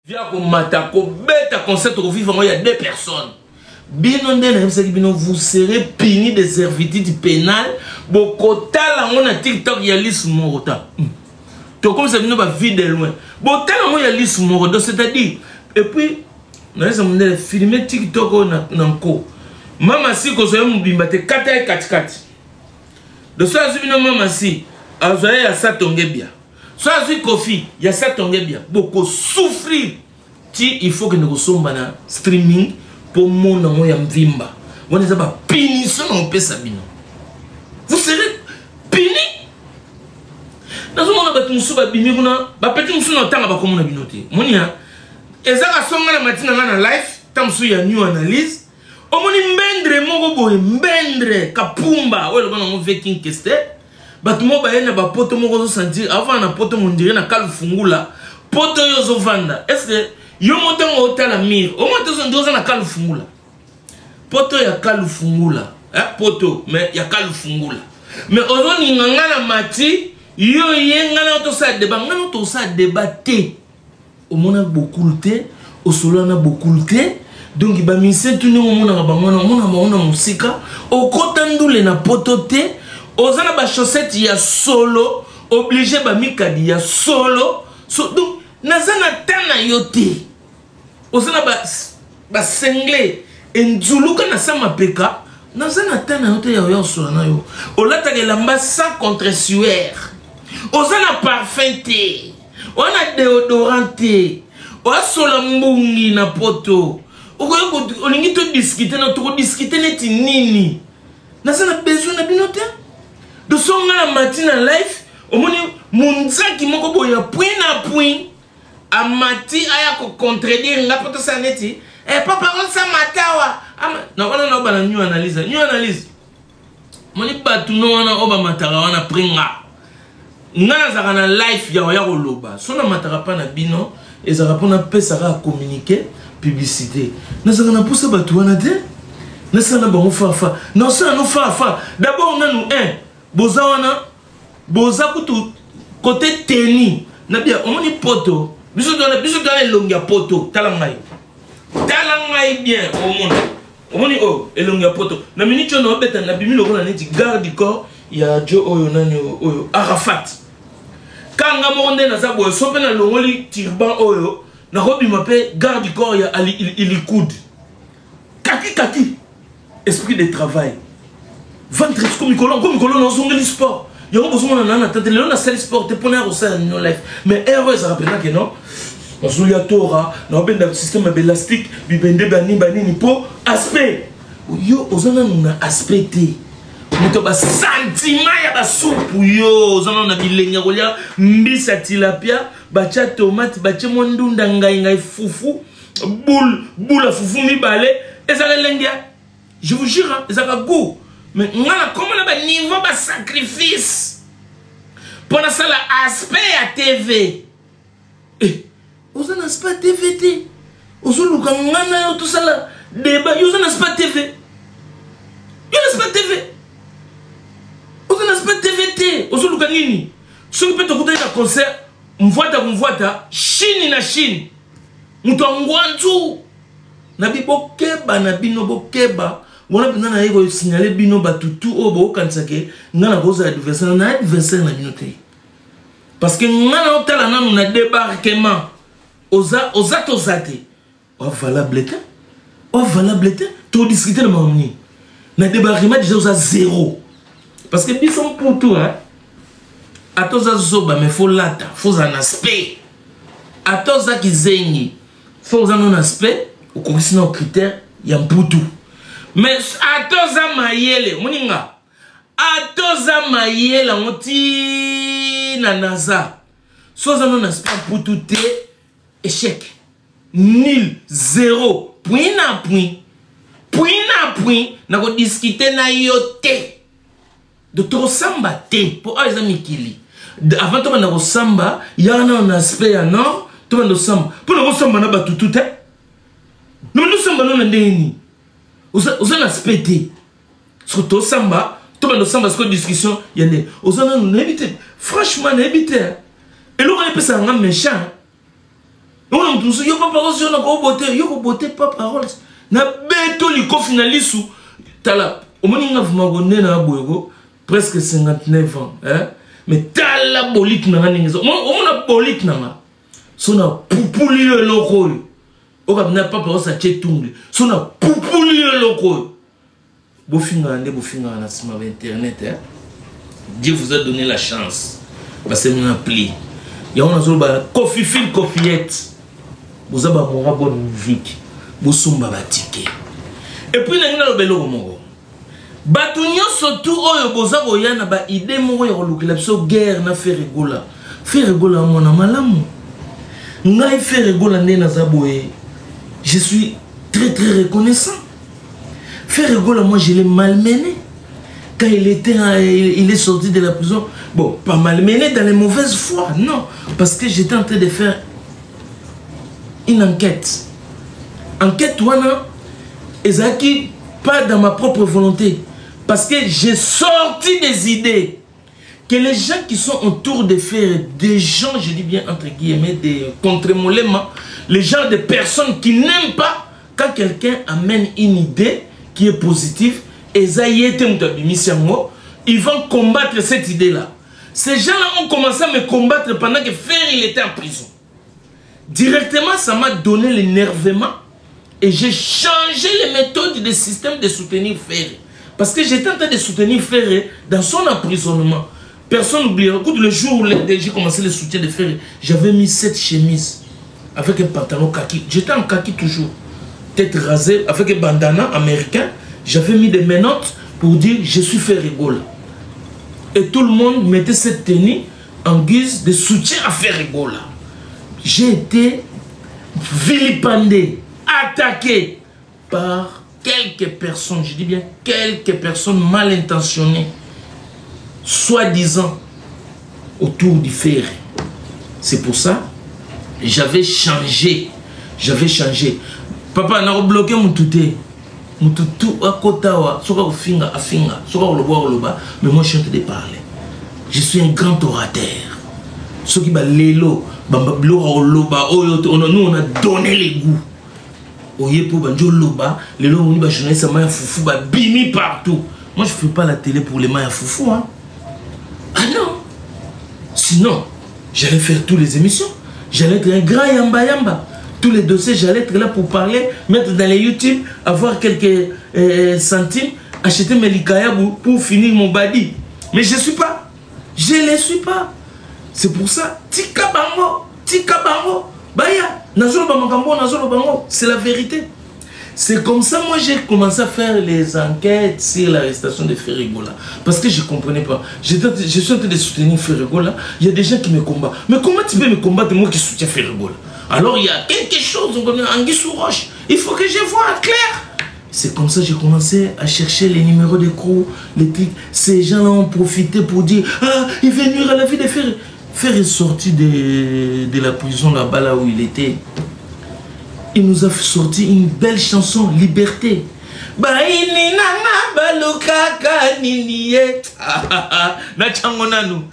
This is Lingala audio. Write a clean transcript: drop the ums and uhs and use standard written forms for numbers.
Via komata ko beta concept ko vivre il y a deux personnes. Vous serez puni de servitude pénale. Bokota la on a TikTok ya liste morota. To comme ça nous va vie de loin. Bokota la on ya liste morota, c'est-à-dire et puis nous allons filmer TikTok na ko. Mama si ko so mbimba te kata katikati. De ça zibino mama si azoya ya satonge bien. Soit si Kofi, il y a ça tombé bien. Beaucoup souffrir. Il faut que nous sommes en streaming pour mon nom et m'vimba. On est pas puni ça on peut sabino. Vous serez puni. Dans ce moment là tu souba bini kuna, ba petit musu na tanga ba comme na binoté. Monia ezaka songa na matina na live, tamsu ya new analyse. Omoni mbendre moko boye mbendre kapumba, ouais le bon on veut king keste. Batumo bayena ba poto moko zo sentir avant na poto mondire na kalfungula poto yo zo vanda est-ce que yo monte ngo hôtel amir au moins to ndoza na kalfungula poto ya kalfungula poto mais ya kalfungula mais ozo ni nganga na mati yo yenga na to sa débat ngana to sa débatté au mona bokulte au solo na bokulte donc ba mise tuni mona ba mona musika au kotandule na poto te. Ozana ba chaussette ya solo obligé ba mikadi ya solo so donc nazana tana yote ozana ba sengle enzuluka na sama peka nazana tana yote ya yo solo na yo olata ke lamba sans contre-sueur ozana parfum te ona déodorant te o solo mbungi na poto olingi to discuter na to discuter neti nini nazana besoin na binote. De son la matin en live, au moni munzaki moko boya point na point a mati aya ko contredire nga poto saneti pas parole ça matawa non on ba na new analyse moni batu no wana oba matara wana pringa ngana za na live ya ko loba sona matara pa na bino ezaka pona pesa ka communiquer publicité na za na pousa batu wana te na sana ba fa non ça no fa d'abord on a nous Bozawana, boza kutu côté teni. Na bien, on dit poto. Biso dans longa poto. Talangai bien au monde. On dit oh, longa poto. Na minute no beta na bimi loko na neti garde du corps. Ya jo oyo nani oyo Arafat. Kanga monde na za boyo sope na longoli turban oyo. Na robi mape garde du corps ya il coude. Kaki. Esprit de travail. Ventre comme colon dans son sport. Il y a besoin d'un attente. Le na salle sport te pona au sein de life. Mais erreur ça rappelle que non. On sous ya tora, na ben système élastique, bi bende bani po aspect. Yo ozana na aspecté. Muto ba sentiment ya ba soupe yo, ozana na bilenga kolia mbisa tilapia, bacha tomate, bacha mondunda ngai fufu, boule fufu mi balé, et ça lengia. Je vous jure, ça a goût. Mais comment on a un niveau de sacrifice pour ça l'aspect à TV. Vous avez un aspect TV. Vous avez tout ça débat. Vous avez un aspect TV. Vous avez un aspect TV. Vous avez un aspect TV. Vous avez un nini. Si vous pouvez écouter un concert, mvoita, Chine na Chine. Mutongwanzu. Nabi bokeba, nabi no bokeba. Wana bina na yego signaler bino batutu obo kansake ngana boza adversaire na binote parce que ngana otala nanu na débarquement ozate o valable to discuter le mamni na débarquement déjà oza zéro parce que bison pour tout hein atoza zoba mais faut lata faut un aspect atoza kizengi faut un aspect au correspondant aux critères ya mputu. Mais atoza mayele muninga atoza mayele ngoti na naza soza non aspect pour tout échec nul zéro point na point na ko discuter na yote de trop samba te pour les amis kili avant to na ko samba ya na un aspect non to na samba pour na ko samba na batutu te nous samba non ndeni. Vous avez un aspect. Surtout samba, tout le monde samba, c'est une discussion. Vous avez un évité. Franchement, un évité. Et l'on a ça un méchant. On tout ça, yo pas parole sur na ko boté, yo ko boté pas parole. Na beto liko finalisu tala. Au moins nga vuma gonde na boyego presque 59 ans, hein. Mais tala bolite na ningezo. On a bolite na. Sona pupuli loko. O ka na pas parole sa chetungle. Sona pupuli loko. Bofinga na sima internet, hein. Dieu vous a donné la chance. Parce que nous appelé. Il y a un coffee film coffeette. Vous avez une bonne musique. Vous avez un ticket. Et puis, il y a un bel homme. Batunyo surtout, vous avez une idée de guerre na faire rigola. Faire rigola, mon amalam. N'a fait rigola, je suis très très reconnaissant. Faire rigola, moi je l'ai malmené. Quand il est sorti de la prison, bon, pas malmené dans les mauvaises foi, non, parce que j'étais en train de faire une enquête. Enquête, wana, ezaki, pas dans ma propre volonté, parce que j'ai sorti des idées que les gens qui sont autour de faire, des gens, je dis bien entre guillemets, des contre-moléments, les gens, des personnes qui n'aiment pas quand quelqu'un amène une idée qui est positive. Ils vont combattre cette idée-là. Ces gens-là ont commencé à me combattre pendant que Ferry il était en prison. Directement, ça m'a donné l'énervement et j'ai changé les méthodes des systèmes de soutenir Ferry. Parce que j'étais en train de soutenir Ferry dans son emprisonnement. Personne n'oubliera. Écoute, le jour où j'ai commencé le soutien de Ferry, j'avais mis cette chemise avec un pantalon kaki. J'étais en kaki toujours. Tête rasée, avec un bandana américain. J'avais mis des menottes pour dire je suis Ferrigola. Et tout le monde mettait cette tenue en guise de soutien à Ferrigola. J'ai été vilipendé, attaqué par quelques personnes, je dis bien quelques personnes mal intentionnées, soi-disant autour du Ferry. C'est pour ça que j'avais changé. Papa, on a bloqué mon touté. Mututu akotawa soka ufinga afinga soka oloba mais moi je suis en train de parler. Je suis un grand orateur. Ce qui ba lelo bamba bloka oloba oyo nous on a donné les goûts. Oye pour banjo loba lelo on ba journaliste maya foufou ba bimi partout. Moi je fais pas la télé pour les maya foufou hein. Ah non. Sinon j'allais faire toutes les émissions. J'allais être un grand yamba yamba. Tous les dossiers, j'allais être là pour parler, mettre dans les YouTube, avoir quelques centimes, acheter mes likaya pour finir mon badi. Mais je ne suis pas. Je ne le suis pas. C'est pour ça, tika bango, baya, nazolo bango, c'est la vérité. C'est comme ça, moi j'ai commencé à faire les enquêtes sur l'arrestation de Ferrigola. Parce que je ne comprenais pas. Je suis en train de soutenir Ferrigola. Il y a des gens qui me combattent. Mais comment tu peux me combattre, moi qui soutiens Ferrigola? Alors il y a quelque chose, on connaît Anguille sous roche. Il faut que je voie clair. C'est comme ça que j'ai commencé à chercher les numéros de crew, les trucs. Ces gens-là ont profité pour dire ah, il veut nuire à la vie de Ferry. Ferry est sorti de la prison là-bas, là où il était. Il nous a sorti une belle chanson, Liberté. Baini nana balukaka niniye. Na changonanu.